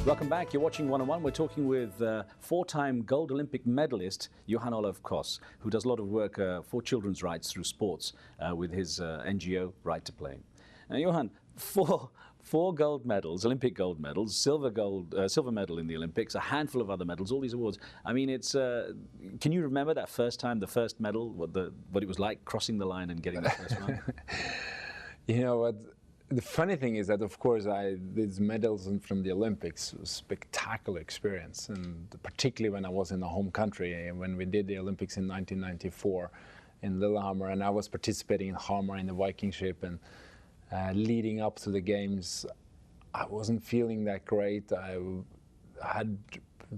Welcome back. You're watching One on One. We're talking with four-time gold Olympic medalist Johann Olav Koss, who does a lot of work for children's rights through sports with his NGO Right to Play. Now, Johann, four gold medals, Olympic gold medals, silver medal in the Olympics, a handful of other medals, all these awards. I mean, it's. Can you remember that first time, the first medal, what it was like crossing the line and getting the first one? You know what? The funny thing is that, of course, these medals from the Olympics was a spectacular experience, and particularly when I was in the home country, when we did the Olympics in 1994 in Lillehammer, and I was participating in Hamar in the Viking ship, and leading up to the games, I wasn't feeling that great. I had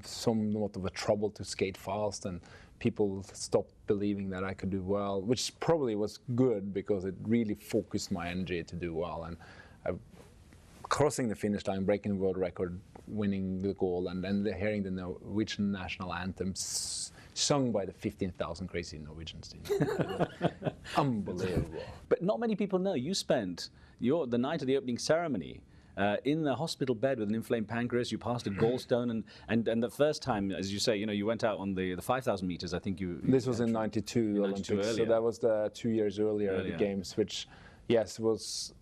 somewhat of a trouble to skate fast, and people stopped believing that I could do well, which probably was good because it really focused my energy to do well. And crossing the finish line, breaking the world record, winning the goal, and then hearing the Norwegian national anthem sung by the 15,000 crazy Norwegians. Unbelievable. But not many people know you spent the night of the opening ceremony in the hospital bed with an inflamed pancreas. You passed a gallstone, and the first time, as you say, you went out on the 5,000 meters. I think you. This was in '92 Olympics, so that was the 2 years earlier the games, which, yes, was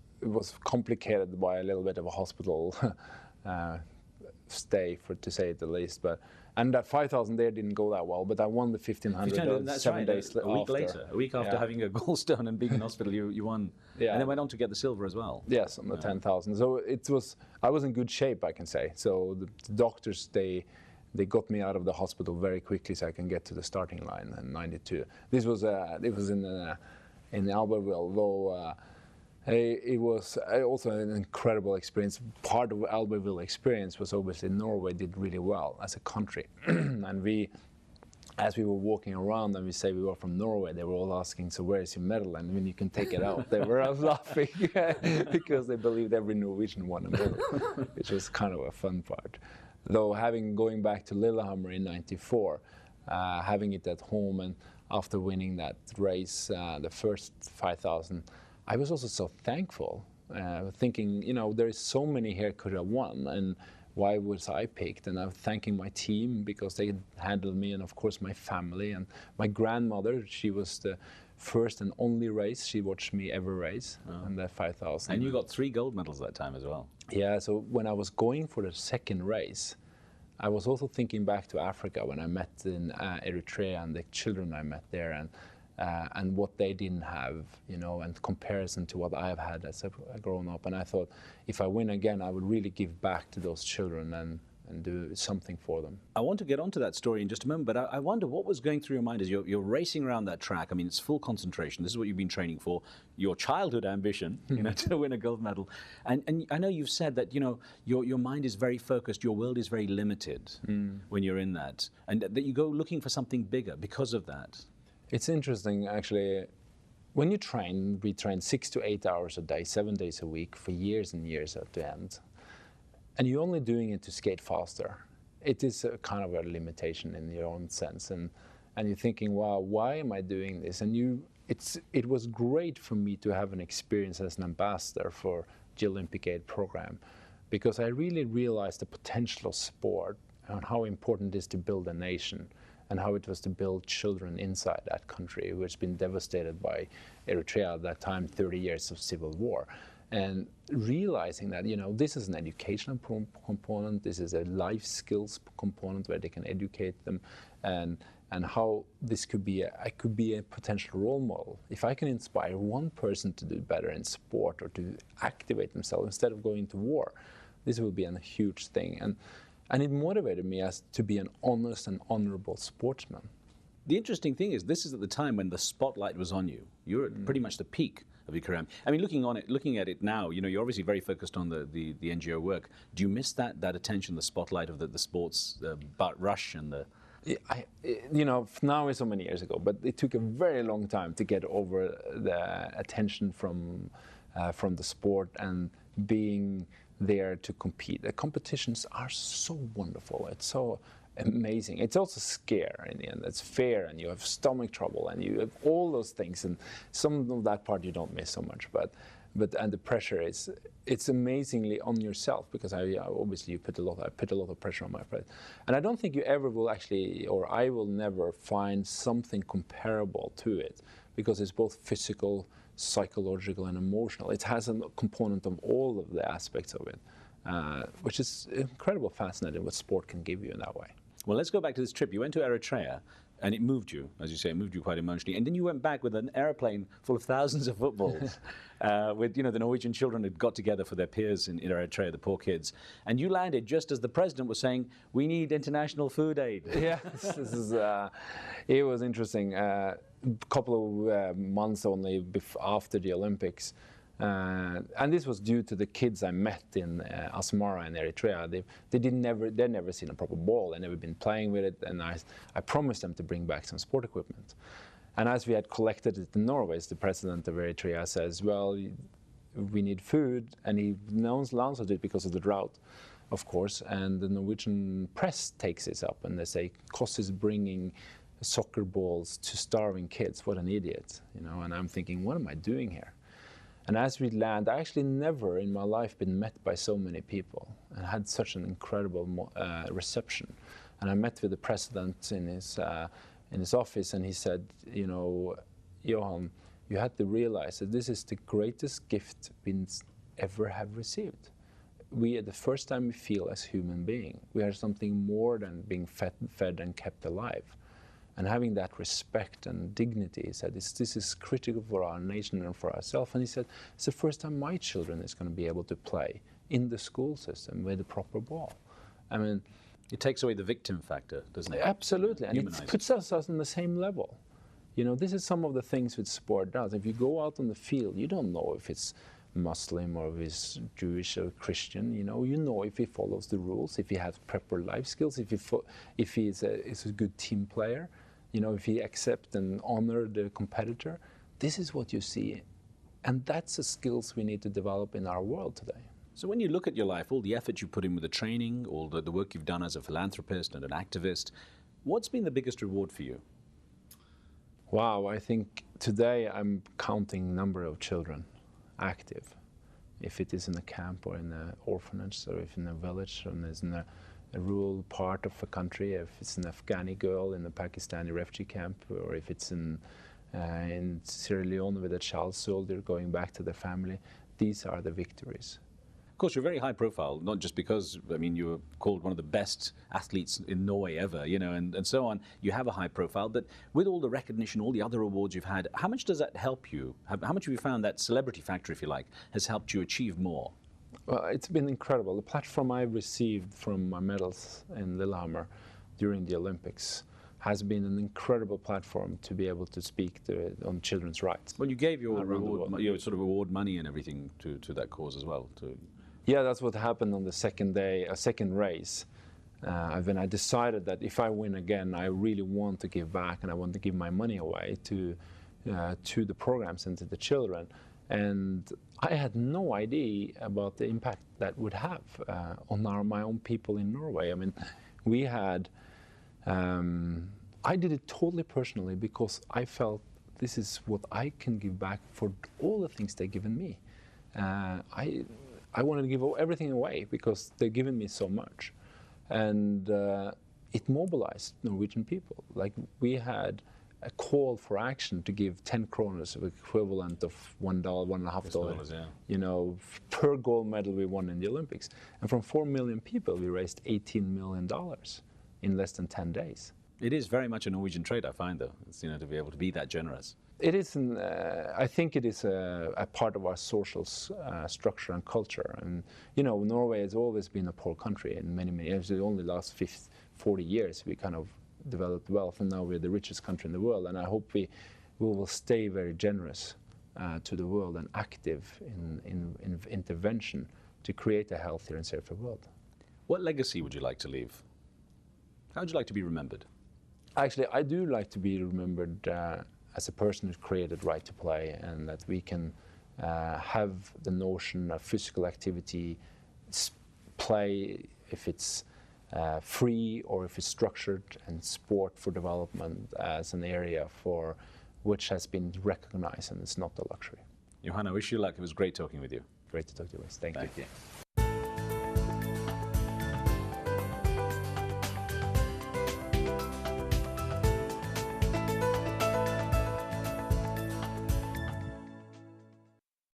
complicated by a little bit of a hospital stay, to say it the least. And that 5,000 there didn't go that well, but I won the 1,500 7 days a week later. A week after having a gallstone and being in hospital, you won. Yeah. And then went on to get the silver as well. Yes, on the 10,000. So I was in good shape, I can say. So the doctors, they got me out of the hospital very quickly so I can get to the starting line in '92. This was in Albertville, though. It was also an incredible experience. Part of Albertville experience was obviously Norway did really well as a country. And as we were walking around and we say we were from Norway, they were all asking, so where is your medal? And when you can take it out, they were all laughing because they believed every Norwegian won a medal, which was kind of a fun part. Though going back to Lillehammer in '94, having it at home, and after winning that race, the first 5,000, I was also so thankful, thinking, there is so many here could have won, and why was I picked? And I'm thanking my team because they handled me, and of course my family and my grandmother. She was the first and only race she watched me ever race, and that 5,000. And you got 3 gold medals that time as well. Yeah. So when I was going for the second race, I was also thinking back to Africa when I met in Eritrea and the children I met there, and what they didn't have, and comparison to what I've had as a grown up. And I thought, if I win again, I would really give back to those children and do something for them. I want to get onto that story in just a moment, but I wonder what was going through your mind as you're racing around that track. I mean, it's full concentration. This is what you've been training for, your childhood ambition, to win a gold medal. And I know you've said that, your mind is very focused, your world is very limited when you're in that, and that you go looking for something bigger because of that. It's interesting, actually. When you train, we train 6 to 8 hours a day, 7 days a week for years and years at the end. And you're only doing it to skate faster. It is a kind of a limitation in your own sense. And you're thinking, wow, why am I doing this? And it was great for me to have an experience as an ambassador for the Olympic Aid program, because I really realized the potential of sport and how important it is to build a nation, and how it was to build children inside that country, which has been devastated by Eritrea at that time, 30 years of civil war. And realizing that, this is an educational component, this is a life skills component where they can educate them, and how this could be a potential role model. If I can inspire one person to do better in sport or to activate themselves instead of going to war, this will be a huge thing. And it motivated me to be an honest and honorable sportsman. The interesting thing is, this is at the time when the spotlight was on you. You're at pretty much the peak of your career. I mean, looking at it now, you're obviously very focused on the NGO work. Do you miss that attention, the spotlight of the sports rush and the? Now it's so many years ago, but it took a very long time to get over the attention from the sport and being there to compete. The competitions are so wonderful. It's so amazing. It's also scary in the end. It's fair, and you have stomach trouble, and you have all those things, and some of that part you don't miss so much. But and the pressure is, it's amazingly on yourself, because obviously I put a lot of pressure on my plate. And I don't think you ever will actually, or I will never find something comparable to it, because it's both physical, psychological and emotional. It has a component of all of the aspects of it, which is incredibly fascinating what sport can give you in that way. Well, let's go back to this trip. You went to Eritrea, and it moved you, as you say, it moved you quite emotionally. And then you went back with an airplane full of thousands of footballs, with, the Norwegian children had got together for their peers in Eritrea, the poor kids. And you landed just as the president was saying, we need international food aid. Yeah, it was interesting. A couple of months only after the Olympics. And this was due to the kids I met in Asmara in Eritrea. They'd never seen a proper ball. They'd never been playing with it. And I promised them to bring back some sport equipment. And as we had collected it in Norway, the president of Eritrea says, well, we need food. And he announced it because of the drought, of course. And the Norwegian press takes this up and they say, Koss is bringing soccer balls to starving kids. What an idiot, And I'm thinking, what am I doing here? And as we land, I actually never in my life been met by so many people and had such an incredible reception. And I met with the president in his office, and he said, Johann, you had to realize that this is the greatest gift we ever have received. We, the first time we feel as human beings, we are something more than being fed and kept alive. And having that respect and dignity, he said, this is critical for our nation and for ourselves. And he said, it's the first time my children is going to be able to play in the school system with a proper ball. I mean, it takes away the victim factor, doesn't it? Absolutely, and it puts us on the same level. This is some of the things with sport does. If you go out on the field, you don't know if it's Muslim or if he's Jewish or Christian, you know if he follows the rules, if he has proper life skills, if he is a good team player, if he accepts and honor the competitor. This is what you see, and that's the skills we need to develop in our world today. So when you look at your life, all the effort you put in with the training, all the work you've done as a philanthropist and an activist, what's been the biggest reward for you? Wow, I think today I'm counting number of children active. If it is in a camp or in an orphanage, or if in a village, or it's in a rural part of a country, if it's an Afghani girl in a Pakistani refugee camp, or if it's in Sierra Leone with a child soldier going back to their family, these are the victories. Of course, you're very high profile, not just because, you were called one of the best athletes in Norway ever, and so on. You have a high profile, but with all the recognition, all the other awards you've had, how much does that help you? How much have you found that celebrity factor, if you like, has helped you achieve more? Well, it's been incredible. The platform I received from my medals in Lillehammer during the Olympics has been an incredible platform to be able to speak on children's rights. Well, you gave your award money and everything to that cause as well. Yeah, that's what happened on the second day, a second race. When I decided that if I win again, I really want to give back and I want to give my money away to the programs and to the children. And I had no idea about the impact that would have on my own people in Norway. We had, I did it totally personally because I felt this is what I can give back for all the things they've given me. I wanted to give everything away because they've given me so much. And it mobilized Norwegian people. Like we had a call for action to give 10 kroners, equivalent of $1, $1.50, yeah. Per gold medal we won in the Olympics. And from 4 million people, we raised $18 million in less than 10 days. It is very much a Norwegian trait, I find, though, to be able to be that generous. It is, I think it is a part of our social structure and culture. And, Norway has always been a poor country in many, many years. The only last 40 years we kind of developed wealth, and now we're the richest country in the world. And I hope we will stay very generous to the world and active in intervention to create a healthier and safer world. What legacy would you like to leave? How would you like to be remembered? Actually, I do like to be remembered as a person who created Right to Play, and that we can have the notion of physical activity, play, if it's free or if it's structured, and sport for development as an area for which has been recognized, and it's not a luxury. Johann, I wish you luck. It was great talking with you. Great to talk to you, Wes. Thank you. Thank you.